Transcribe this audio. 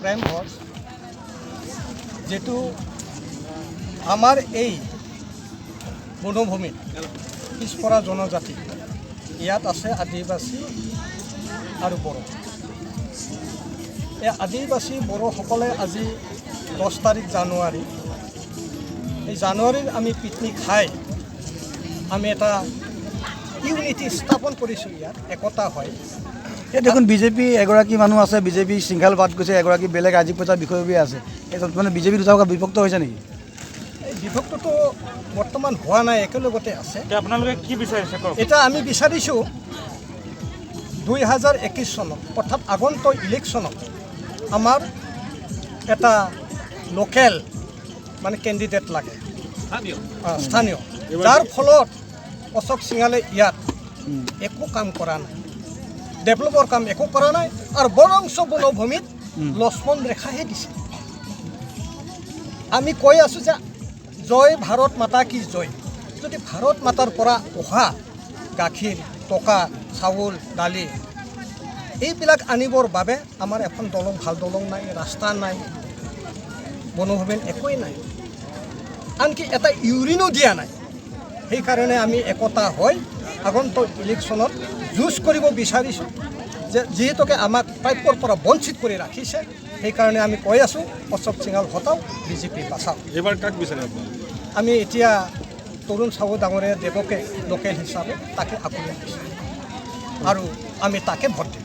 Crime হ'ল যেটো আমাৰ এই বনভূমিত পিছপৰা জনজাতি ইয়াত আছে আদিবাসী আৰু বড়ো। এই আদিবাসী বড়োসকলে আজি 10 তাৰিখ জানুৱাৰী, এই জানুৱাৰীৰ আমি পিকনিক খাই আমি এটা ইউনিটি স্থাপন কৰিছোঁ। ইয়াত একতা হয়। এই দেখোন বিজেপি এগৰাকী মানুহ আছে, বিজেপি শৃংখল বাদ গৈছে, এগৰাকী বেলেগ আজি পইচা বিষয়ববীয়া আছে। মানে বিজেপি দুটা বিভক্ত হৈছে নেকি? এই বিভক্তটো বৰ্তমান হোৱা নাই, একেলগতে আছে। আপোনালোকে কি বিচাৰিছে কওক? এটা আমি বিচাৰিছোঁ 2021 চনত অৰ্থাৎ আগন্তুক ইলেকশ্যনত আমাৰ এটা লোকেল মানে কেণ্ডিডেট লাগে, স্থানীয়, যাৰ ফলত অশোক সিঙালে ইয়াত একো কাম কৰা নাই, ডেভেলপৰ কাম একো কৰা নাই, আৰু বৰংশ বনভূমিত লক্ষ্মণ ৰেখাহে দিছে। আমি কৈ আছোঁ যে জয় ভাৰত মাতা কি জয়। যদি ভাৰত মাতাৰ পৰা অহা গাখীৰ, টকা, চাউল, দালি এইবিলাক আনিবৰ বাবে আমাৰ এখন দলং, ভাল দলং নাই, ৰাস্তা নাই, বনভূমিত একোৱেই নাই, আনকি এটা ইউৰিনো দিয়া নাই। সেইকাৰণে আমি একতা হৈ আগন্তুক ইলেকশ্যনত যুঁজ কৰিব বিচাৰিছোঁ। যে যিহেতুকে আমাক প্ৰাপ্যৰ পৰা বঞ্চিত কৰি ৰাখিছে, সেইকাৰণে আমি কৈ আছোঁ অশোক সিঙাল হটাও, বিজেপি বাচাওক। এইবাৰ কাক বিচাৰে আপুনি? আমি এতিয়া তৰুণ চাহু ডাঙৰীয়া দেৱকে লোকেল হিচাপে তাকে আঁকোৱালি দিছোঁ আৰু আমি তাকে ভোট দিম।